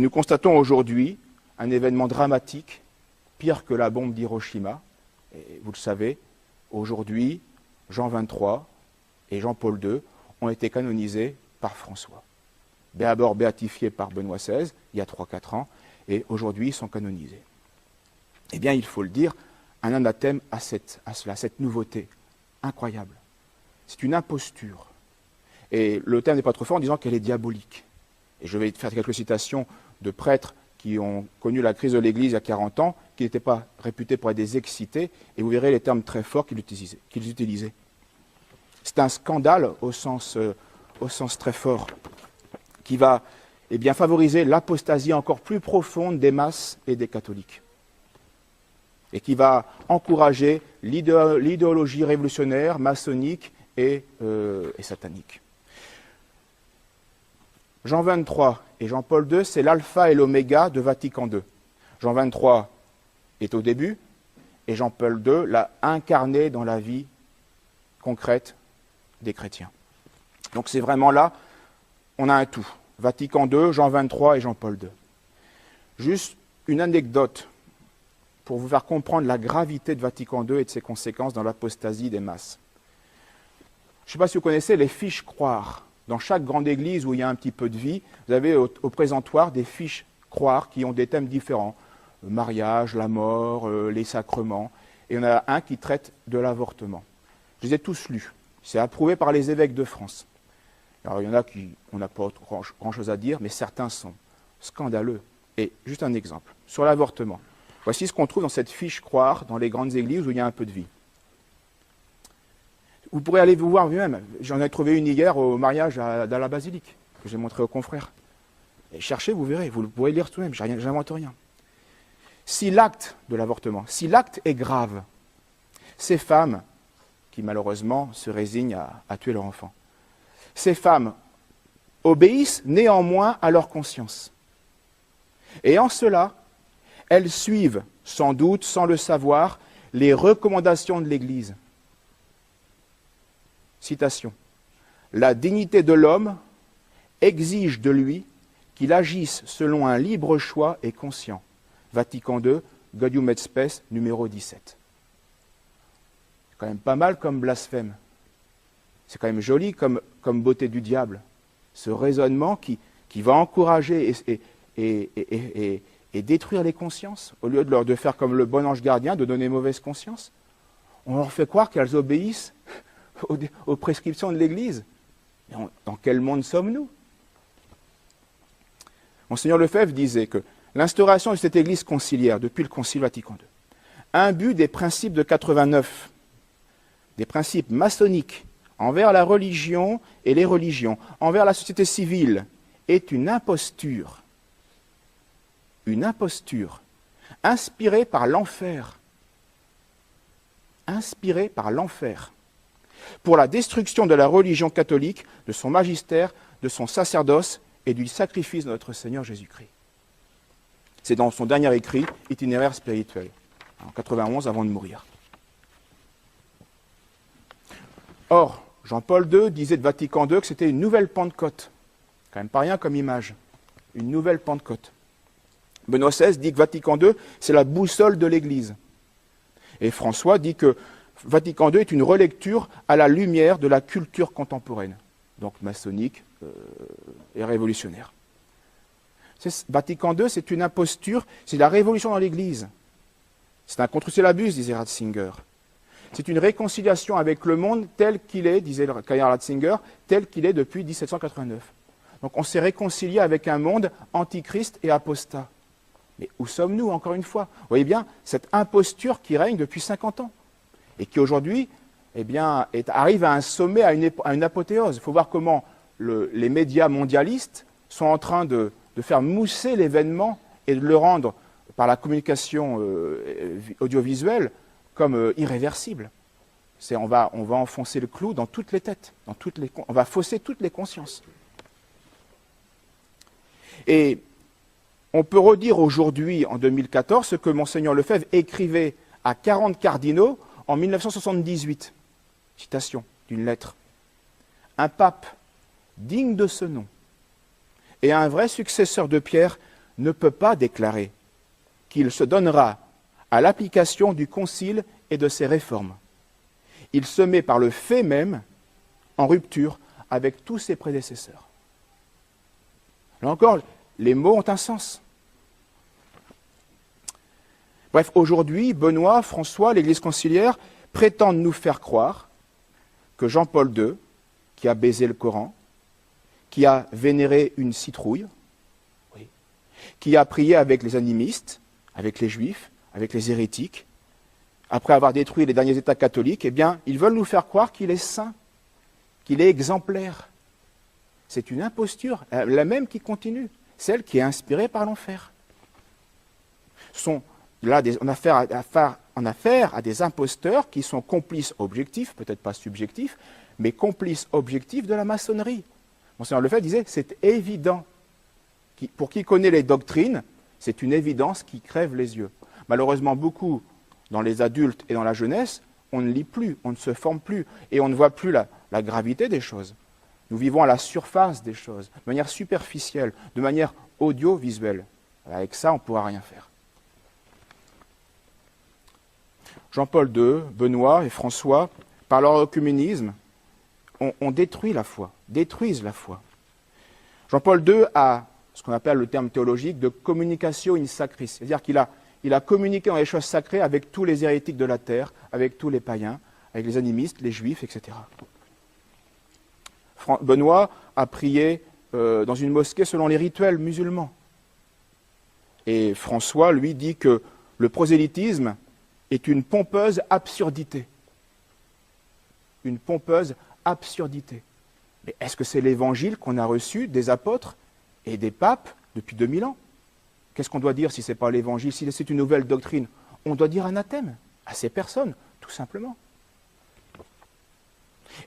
nous constatons aujourd'hui un événement dramatique, pire que la bombe d'Hiroshima. Et vous le savez, aujourd'hui, Jean XXIII et Jean-Paul II ont été canonisés par François. D'abord béatifiés par Benoît XVI, il y a 3-4 ans, et aujourd'hui ils sont canonisés. Eh bien, il faut le dire, un anathème à cela, cette nouveauté incroyable. C'est une imposture. Et le terme n'est pas trop fort en disant qu'elle est diabolique. Et je vais faire quelques citations de prêtres qui ont connu la crise de l'Église il y a 40 ans, qui n'étaient pas réputés pour être des excités, et vous verrez les termes très forts qu'ils utilisaient. C'est un scandale au sens très fort, qui va favoriser l'apostasie encore plus profonde des masses et des catholiques, et qui va encourager l'idéologie révolutionnaire, maçonnique et satanique. Jean XXIII et Jean-Paul II, c'est l'alpha et l'oméga de Vatican II. Jean XXIII est au début, et Jean-Paul II l'a incarné dans la vie concrète des chrétiens. Donc c'est vraiment là, on a un tout. Vatican II, Jean XXIII et Jean-Paul II. Juste une anecdote pour vous faire comprendre la gravité de Vatican II et de ses conséquences dans l'apostasie des masses. Je ne sais pas si vous connaissez les fiches croire. Dans chaque grande église où il y a un petit peu de vie, vous avez au présentoir des fiches croire qui ont des thèmes différents. Le mariage, la mort, les sacrements. Et il y en a un qui traite de l'avortement. Je les ai tous lus. C'est approuvé par les évêques de France. Alors il y en a qui, on n'a pas grand-chose à dire, mais certains sont scandaleux. Et juste un exemple. Sur l'avortement. Voici ce qu'on trouve dans cette fiche croire dans les grandes églises où il y a un peu de vie. Vous pourrez aller vous voir vous-même. J'en ai trouvé une hier au mariage dans la basilique, que j'ai montré aux confrères. Et cherchez, vous verrez, vous pourrez lire tout de même, je n'invente rien. Si l'acte de l'avortement, si l'acte est grave, ces femmes, qui malheureusement se résignent à tuer leur enfant, ces femmes obéissent néanmoins à leur conscience. Et en cela, elles suivent, sans doute, sans le savoir, les recommandations de l'Église. Citation. La dignité de l'homme exige de lui qu'il agisse selon un libre choix et conscient. Vatican II, Gaudium et Spes, numéro 17. C'est quand même pas mal comme blasphème. C'est quand même joli comme beauté du diable. Ce raisonnement qui va encourager et détruire les consciences, au lieu de faire comme le bon ange gardien, de donner mauvaise conscience. On leur fait croire qu'elles obéissent aux prescriptions de l'Église. Dans quel monde sommes-nous? Monseigneur Lefebvre disait que l'instauration de cette Église conciliaire, depuis le Concile Vatican II, imbue des principes de 89, des principes maçonniques envers la religion et les religions, envers la société civile, est une imposture inspirée par l'enfer, pour la destruction de la religion catholique, de son magistère, de son sacerdoce et du sacrifice de notre Seigneur Jésus-Christ. C'est dans son dernier écrit, Itinéraire spirituel, en 91 avant de mourir. Or, Jean-Paul II disait de Vatican II que c'était une nouvelle Pentecôte. Quand même pas rien comme image. Une nouvelle Pentecôte. Benoît XVI dit que Vatican II, c'est la boussole de l'Église. Et François dit que Vatican II est une relecture à la lumière de la culture contemporaine, donc maçonnique et révolutionnaire. Vatican II, c'est une imposture, c'est la révolution dans l'Église. C'est un contre-syllabus, disait Ratzinger. C'est une réconciliation avec le monde tel qu'il est, disait Karl Ratzinger, tel qu'il est depuis 1789. Donc on s'est réconcilié avec un monde antichrist et apostat. Mais où sommes-nous, encore une fois? Vous voyez bien, cette imposture qui règne depuis 50 ans. Et qui aujourd'hui arrive à un sommet, à une apothéose. Il faut voir comment les médias mondialistes sont en train de faire mousser l'événement et de le rendre, par la communication audiovisuelle, comme irréversible. On va enfoncer le clou dans toutes les têtes, on va fausser toutes les consciences. Et on peut redire aujourd'hui, en 2014, ce que Monseigneur Lefebvre écrivait à 40 cardinaux en 1978. Citation d'une lettre. Un pape digne de ce nom et un vrai successeur de Pierre ne peut pas déclarer qu'il se donnera à l'application du Concile et de ses réformes. Il se met par le fait même en rupture avec tous ses prédécesseurs. Là encore, les mots ont un sens. Bref, aujourd'hui, Benoît, François, l'Église conciliaire prétendent nous faire croire que Jean-Paul II, qui a baisé le Coran, qui a vénéré une citrouille, oui, qui a prié avec les animistes, avec les juifs, avec les hérétiques, après avoir détruit les derniers États catholiques, eh bien, ils veulent nous faire croire qu'il est saint, qu'il est exemplaire. C'est une imposture, la même qui continue, celle qui est inspirée par l'enfer. Là, on a affaire à des imposteurs qui sont complices objectifs, peut-être pas subjectifs, mais complices objectifs de la maçonnerie. Monseigneur Lefebvre disait, c'est évident. Pour qui connaît les doctrines, c'est une évidence qui crève les yeux. Malheureusement, beaucoup, dans les adultes et dans la jeunesse, on ne lit plus, on ne se forme plus, et on ne voit plus la gravité des choses. Nous vivons à la surface des choses, de manière superficielle, de manière audiovisuelle. Avec ça, on ne pourra rien faire. Jean-Paul II, Benoît et François, par leur œcuménisme, ont détruit la foi, détruisent la foi. Jean-Paul II a ce qu'on appelle le terme théologique de communicatio in sacris, c'est-à-dire qu'il a communiqué dans les choses sacrées avec tous les hérétiques de la terre, avec tous les païens, avec les animistes, les juifs, etc. Benoît a prié dans une mosquée selon les rituels musulmans. Et François, lui, dit que le prosélytisme est une pompeuse absurdité. Une pompeuse absurdité. Mais est-ce que c'est l'évangile qu'on a reçu des apôtres et des papes depuis 2000 ans? Qu'est-ce qu'on doit dire si ce n'est pas l'évangile, si c'est une nouvelle doctrine? On doit dire anathème à ces personnes, tout simplement.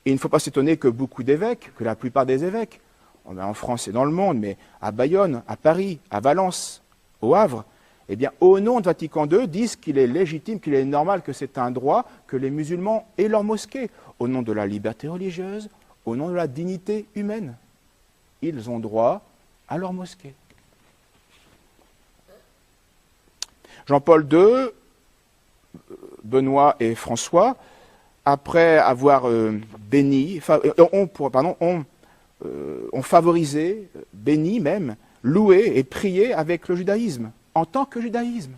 Et il ne faut pas s'étonner que beaucoup d'évêques, que la plupart des évêques, en France et dans le monde, mais à Bayonne, à Paris, à Valence, au Havre, eh bien, au nom de Vatican II, disent qu'il est légitime, qu'il est normal, que c'est un droit que les musulmans aient leur mosquée, au nom de la liberté religieuse, au nom de la dignité humaine. Ils ont droit à leur mosquée. Jean-Paul II, Benoît et François, après avoir ont favorisé, béni même, loué et prié avec le judaïsme, en tant que judaïsme,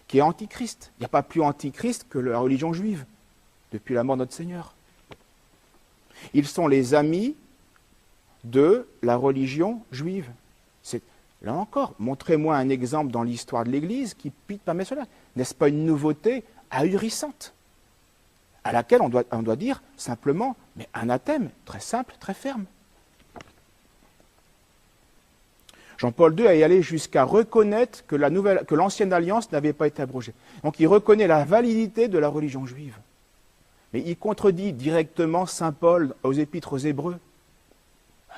qui est antichrist. Il n'y a pas plus antichrist que la religion juive, depuis la mort de notre Seigneur. Ils sont les amis de la religion juive. Là encore, montrez-moi un exemple dans l'histoire de l'Église qui permet cela. N'est-ce pas une nouveauté ahurissante, à laquelle on doit dire simplement, mais anathème, très simple, très ferme. Jean-Paul II est allé jusqu'à reconnaître que l'ancienne alliance n'avait pas été abrogée. Donc il reconnaît la validité de la religion juive. Mais il contredit directement saint Paul aux Épîtres aux Hébreux.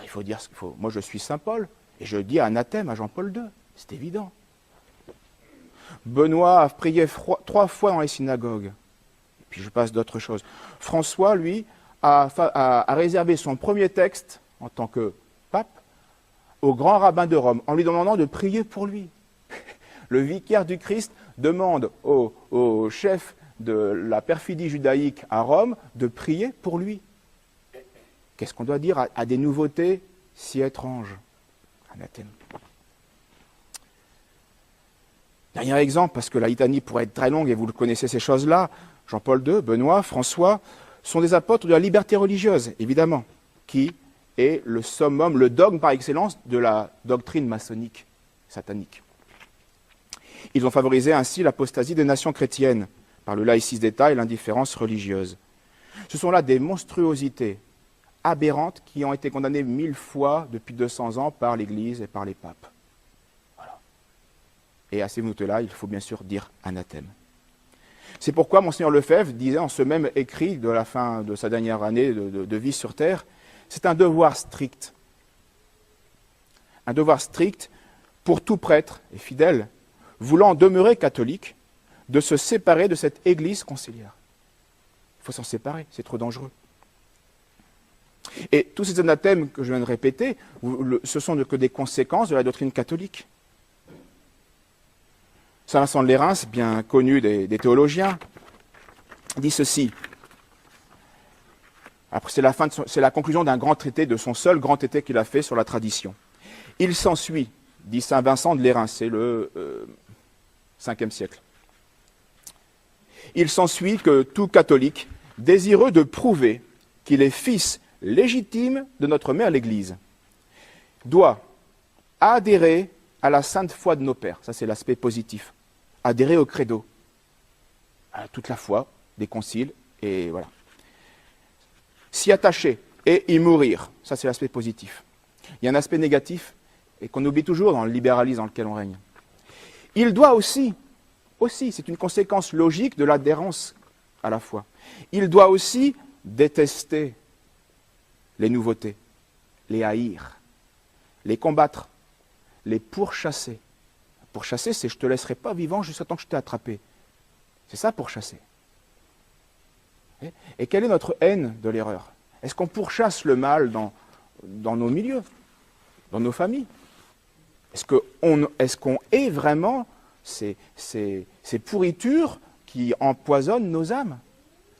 Il faut dire, moi je suis saint Paul, et je dis anathème à Jean-Paul II, c'est évident. Benoît a prié 3 fois dans les synagogues, et puis je passe d'autres choses. François, lui, a réservé son premier texte, en tant que pape, au grand rabbin de Rome, en lui demandant de prier pour lui. Le vicaire du Christ demande au chef de la perfidie judaïque à Rome de prier pour lui. Qu'est-ce qu'on doit dire à des nouveautés si étranges? Anathème. Dernier exemple, parce que la litanie pourrait être très longue et vous le connaissez ces choses-là, Jean-Paul II, Benoît, François, sont des apôtres de la liberté religieuse, évidemment, qui est le summum, le dogme par excellence de la doctrine maçonnique, satanique. Ils ont favorisé ainsi l'apostasie des nations chrétiennes par le laïcisme d'État et l'indifférence religieuse. Ce sont là des monstruosités aberrantes qui ont été condamnées 1000 fois depuis 200 ans par l'Église et par les papes. Voilà. Et à ces minutes-là, il faut bien sûr dire anathème. C'est pourquoi Monseigneur Lefebvre disait en ce même écrit de la fin de sa dernière année de vie sur Terre, c'est un devoir strict. Un devoir strict pour tout prêtre et fidèle, voulant demeurer catholique, de se séparer de cette Église conciliaire. Il faut s'en séparer, c'est trop dangereux. Et tous ces anathèmes que je viens de répéter, ce sont que des conséquences de la doctrine catholique. Saint Vincent de Lérins, bien connu des théologiens, dit ceci. Après, c'est la conclusion d'un grand traité, de son seul grand traité qu'il a fait sur la tradition. Il s'ensuit, dit Saint Vincent de Lérins, c'est le 5e siècle. Il s'ensuit que tout catholique, désireux de prouver qu'il est fils légitime de notre mère l'Église, doit adhérer à la sainte foi de nos pères. Ça, c'est l'aspect positif. Adhérer au credo, à toute la foi des conciles, et voilà. S'y attacher et y mourir. Ça, c'est l'aspect positif. Il y a un aspect négatif, et qu'on oublie toujours dans le libéralisme dans lequel on règne. Il doit aussi, c'est une conséquence logique de l'adhérence à la foi, il doit aussi détester les nouveautés, les haïr, les combattre, les pourchasser. Pourchasser, c'est « je ne te laisserai pas vivant jusqu'à temps que je t'ai attrapé ». C'est ça, pourchasser. Et quelle est notre haine de l'erreur? Est-ce qu'on pourchasse le mal dans nos milieux, dans nos familles? Est-ce qu'on est vraiment ces pourritures qui empoisonnent nos âmes?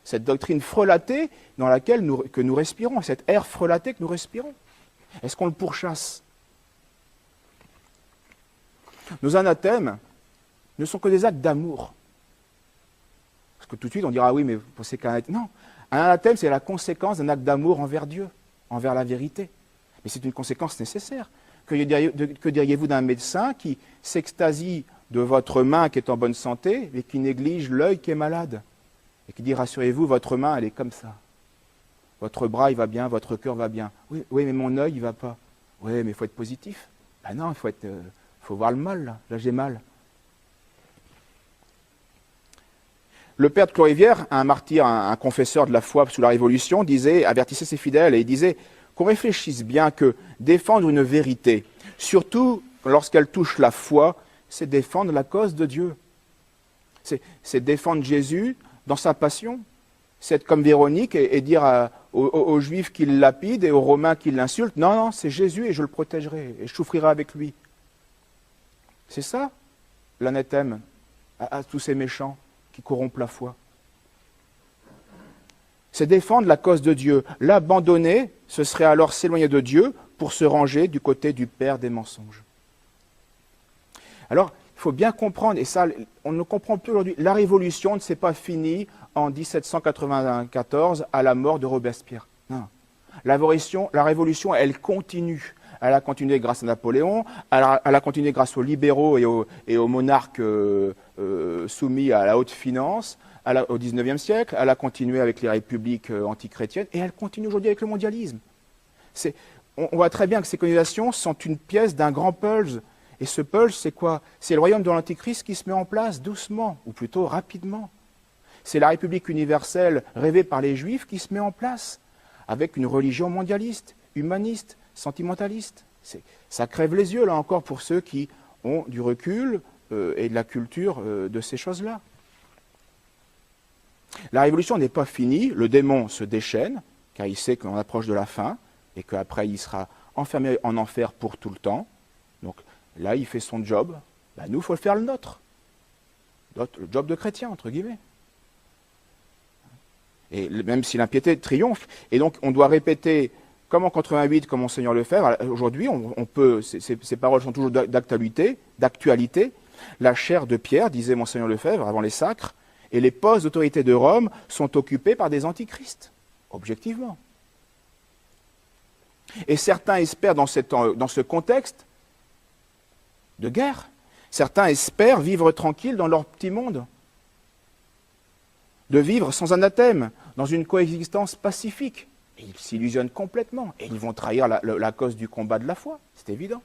Cette doctrine frelatée que nous respirons, cet air frelaté que nous respirons. Est-ce qu'on le pourchasse? Nos anathèmes ne sont que des actes d'amour. Parce que tout de suite, on dira, oui, mais c'est qu'un anathème. Non, un anathème, c'est la conséquence d'un acte d'amour envers Dieu, envers la vérité. Mais c'est une conséquence nécessaire. Que diriez-vous d'un médecin qui s'extasie de votre main qui est en bonne santé, mais qui néglige l'œil qui est malade? Et qui dit, rassurez-vous, votre main, elle est comme ça. Votre bras, il va bien, votre cœur va bien. Oui, mais mon œil, il ne va pas. Oui, mais il faut être positif. Ben non, il faut voir le mal, là. Là, j'ai mal. Le père de Clorivière, un martyr, un confesseur de la foi sous la Révolution, avertissait ses fidèles et il disait qu'on réfléchisse bien que défendre une vérité, surtout lorsqu'elle touche la foi, c'est défendre la cause de Dieu. C'est défendre Jésus dans sa passion. C'est être comme Véronique et dire aux Juifs qu'ils lapident et aux Romains qu'ils l'insultent, non, c'est Jésus et je le protégerai et je souffrirai avec lui. C'est ça, l'anathème à tous ces méchants qui corrompent la foi. C'est défendre la cause de Dieu. L'abandonner, ce serait alors s'éloigner de Dieu pour se ranger du côté du père des mensonges. Alors, il faut bien comprendre, et ça, on ne comprend plus aujourd'hui, la Révolution ne s'est pas finie en 1794 à la mort de Robespierre. Non. La Révolution, elle continue. Elle a continué grâce à Napoléon, elle a continué grâce aux libéraux et aux monarques soumis à la haute finance au XIXe siècle, elle a continué avec les républiques antichrétiennes, et elle continue aujourd'hui avec le mondialisme. On voit très bien que ces colonisations sont une pièce d'un grand pulse. Et ce pulse, c'est quoi? C'est le royaume de l'Antichrist qui se met en place doucement, ou plutôt rapidement. C'est la République universelle rêvée par les Juifs qui se met en place, avec une religion mondialiste, humaniste, sentimentaliste. Ça crève les yeux, là encore, pour ceux qui ont du recul et de la culture de ces choses-là. La révolution n'est pas finie, le démon se déchaîne, car il sait qu'on approche de la fin, et qu'après il sera enfermé en enfer pour tout le temps. Donc là, il fait son job. Ben, nous, il faut le faire le nôtre. Le job de chrétien, entre guillemets. Et même si l'impiété triomphe. Et donc, on doit répéter, comme en 88, comme Monseigneur Lefebvre, aujourd'hui, on peut, ces paroles sont toujours d'actualité. La chair de Pierre, disait Monseigneur Lefebvre, avant les sacres, et les postes d'autorité de Rome sont occupés par des antichrists, objectivement. Et certains espèrent, dans ce contexte de guerre, certains espèrent vivre tranquilles dans leur petit monde, de vivre sans anathème, dans une coexistence pacifique. Et ils s'illusionnent complètement, et ils vont trahir la cause du combat de la foi, c'est évident.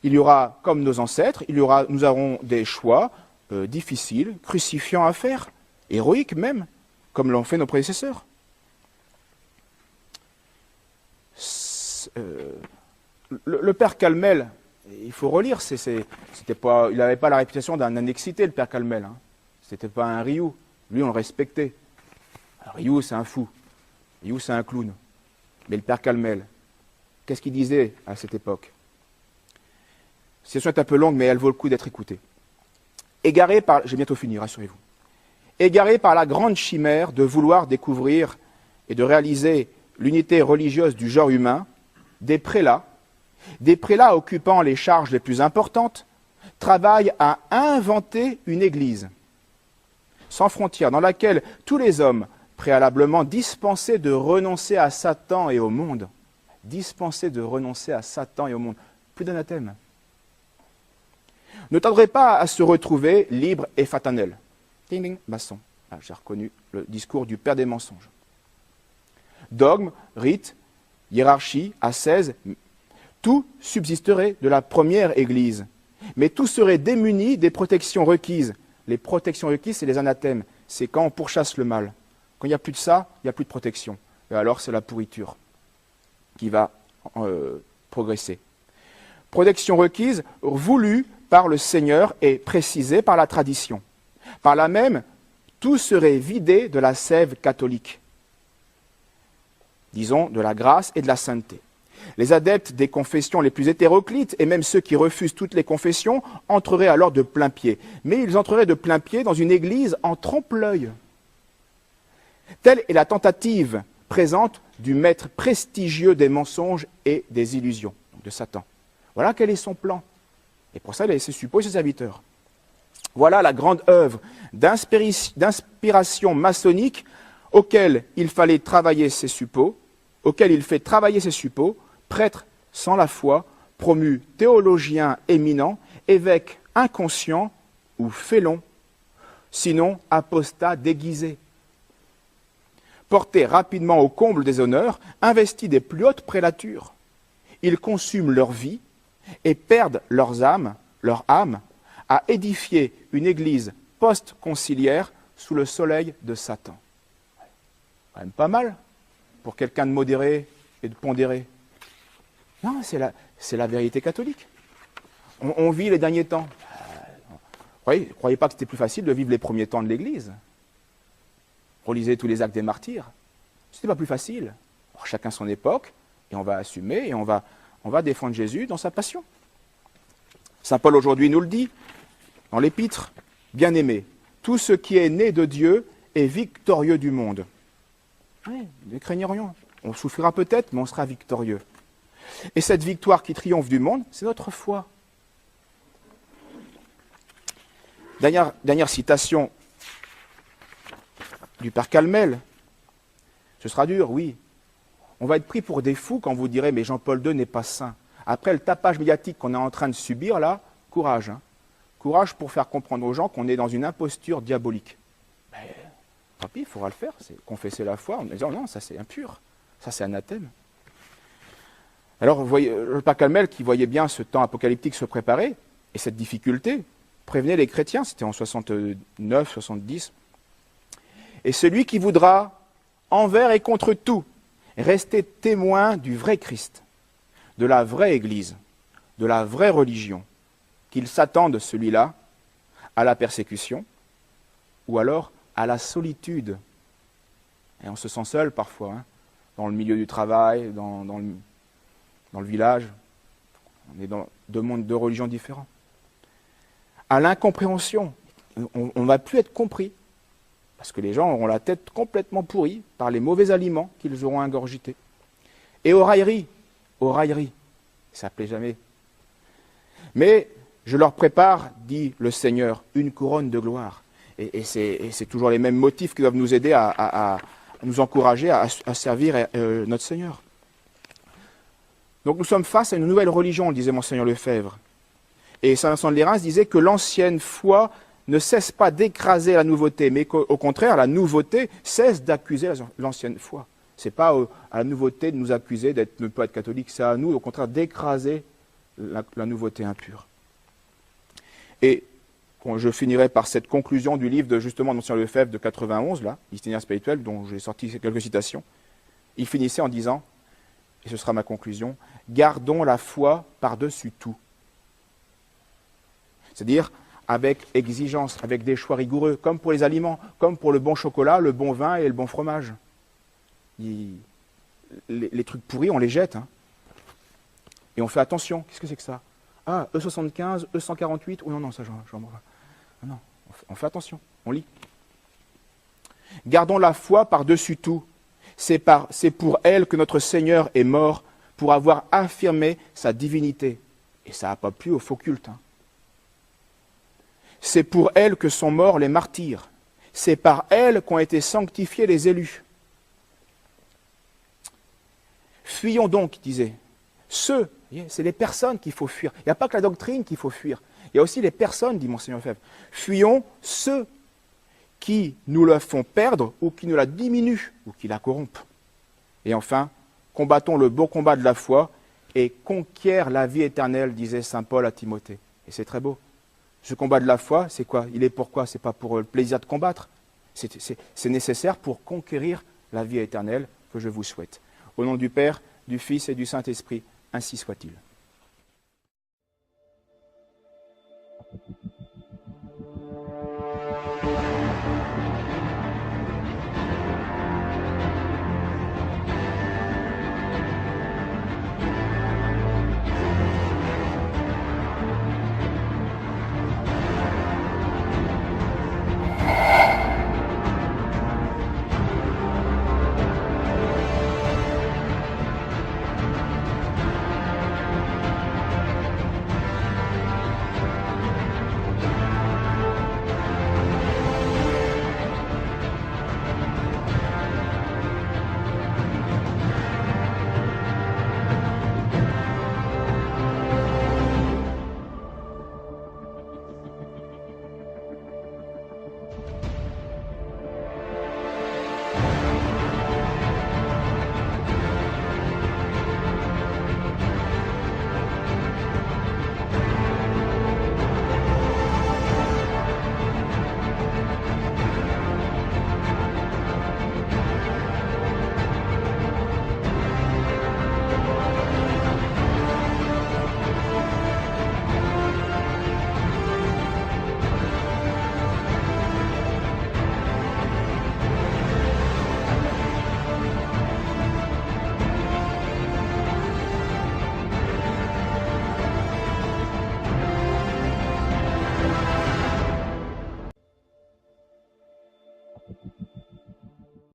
Il y aura, comme nos ancêtres, nous aurons des choix difficiles, crucifiants à faire, héroïques même, comme l'ont fait nos prédécesseurs. Le père Calmel, il faut relire, il n'avait pas la réputation d'un excité, le père Calmel. Hein. C'était pas un Riou. Lui, on le respectait. Alors, Riou, c'est un fou. Et où c'est un clown? Mais le père Calmel, qu'est-ce qu'il disait à cette époque? Cette situation est un peu longue, mais elle vaut le coup d'être écoutée. Égaré par, j'ai bientôt fini, rassurez-vous. Égaré par la grande chimère de vouloir découvrir et de réaliser l'unité religieuse du genre humain, des prélats occupant les charges les plus importantes, travaillent à inventer une église sans frontières, dans laquelle tous les hommes, préalablement dispensés de renoncer à Satan et au monde, dispensés de renoncer à Satan et au monde, plus d'anathème, ne tarderaient pas à se retrouver libres et fraternels. Ding ding, maçon. Ah, j'ai reconnu le discours du père des mensonges. Dogme, rite, hiérarchie, ascèse, tout subsisterait de la première Église. Mais tout serait démuni des protections requises. Les protections requises, c'est les anathèmes. C'est quand on pourchasse le mal. Quand il n'y a plus de ça, il n'y a plus de protection. Et alors, c'est la pourriture qui va progresser. Protection requise, voulue par le Seigneur et précisée par la tradition. Par là même, tout serait vidé de la sève catholique. Disons, de la grâce et de la sainteté. Les adeptes des confessions les plus hétéroclites, et même ceux qui refusent toutes les confessions, entreraient alors de plein pied. Mais ils entreraient de plein pied dans une église en trompe-l'œil. Telle est la tentative présente du maître prestigieux des mensonges et des illusions, de Satan. Voilà quel est son plan. Et pour ça, il a ses suppôts et ses serviteurs. Voilà la grande œuvre d'inspiration maçonnique auquel il fallait travailler ses suppôts, auquel il fait travailler ses suppôts, prêtre sans la foi, promu théologien éminent, évêque inconscient ou félon, sinon apostat déguisé. Portés rapidement au comble des honneurs, investis des plus hautes prélatures, ils consument leur vie et perdent leur âme à édifier une église post-conciliaire sous le soleil de Satan. Quand même pas mal pour quelqu'un de modéré et de pondéré. Non, c'est la vérité catholique. On vit les derniers temps. Croyez pas que c'était plus facile de vivre les premiers temps de l'Église. Relisez tous les actes des martyrs. C'était pas plus facile. Alors, chacun son époque, et on va assumer, et on va défendre Jésus dans sa passion. Saint Paul aujourd'hui nous le dit, dans l'Épître, bien-aimés, tout ce qui est né de Dieu est victorieux du monde. Oui, ne craignez rien. On souffrira peut-être, mais on sera victorieux. Et cette victoire qui triomphe du monde, c'est notre foi. Dernière citation du père Calmel. Ce sera dur, oui. On va être pris pour des fous quand vous direz « mais Jean-Paul II n'est pas saint ». Après le tapage médiatique qu'on est en train de subir là, courage. Hein. Courage pour faire comprendre aux gens qu'on est dans une imposture diabolique. Mais, tant pis, il faudra le faire, c'est confesser la foi en disant « non, ça c'est impur, ça c'est anathème ». Alors, vous voyez, le père Calmel, qui voyait bien ce temps apocalyptique se préparer, et cette difficulté, prévenait les chrétiens, c'était en 69, 70. Et celui qui voudra, envers et contre tout, rester témoin du vrai Christ, de la vraie Église, de la vraie religion, qu'il s'attende, celui-là, à la persécution, ou alors à la solitude. Et on se sent seul parfois, hein, dans le milieu du travail, dans le village. On est dans deux religions différentes. À l'incompréhension. On ne va plus être compris. Parce que les gens auront la tête complètement pourrie par les mauvais aliments qu'ils auront ingurgités. Et aux railleries. Ça ne plaît jamais. Mais je leur prépare, dit le Seigneur, une couronne de gloire. Et c'est toujours les mêmes motifs qui doivent nous aider à nous encourager à servir notre Seigneur. Donc nous sommes face à une nouvelle religion, disait Monseigneur Lefebvre. Et Saint Vincent de Lérins disait que l'ancienne foi ne cesse pas d'écraser la nouveauté, mais qu'au contraire, la nouveauté cesse d'accuser l'ancienne foi. Ce n'est pas à la nouveauté de nous accuser de ne pas être catholique, c'est à nous, au contraire, d'écraser la nouveauté impure. Et je finirai par cette conclusion du livre de justement Monseigneur Lefebvre de 91, là, l'itinéraire spirituel, dont j'ai sorti quelques citations. Il finissait en disant, et ce sera ma conclusion, « Gardons la foi par-dessus tout ». C'est-à-dire avec exigence, avec des choix rigoureux, comme pour les aliments, comme pour le bon chocolat, le bon vin et le bon fromage. les trucs pourris, on les jette. Hein. Et on fait attention. Qu'est-ce que c'est que ça? Ah, E75, E148. Oh non, non, ça, non, on fait attention. On lit. Gardons la foi par-dessus tout. C'est pour elle que notre Seigneur est mort, pour avoir affirmé sa divinité. Et ça n'a pas plu aux faux cultes. Hein. C'est pour elle que sont morts les martyrs. C'est par elle qu'ont été sanctifiés les élus. Fuyons donc, disait. C'est les personnes qu'il faut fuir. Il n'y a pas que la doctrine qu'il faut fuir. Il y a aussi les personnes, dit Monseigneur Fèvre. Fuyons ceux qui nous la font perdre ou qui nous la diminuent ou qui la corrompent. Et enfin, combattons le beau combat de la foi et conquiert la vie éternelle, disait saint Paul à Timothée. Et c'est très beau. Ce combat de la foi, c'est quoi? Il est pourquoi? C'est pas pour le plaisir de combattre. C'est nécessaire pour conquérir la vie éternelle que je vous souhaite. Au nom du Père, du Fils et du Saint-Esprit, ainsi soit-il.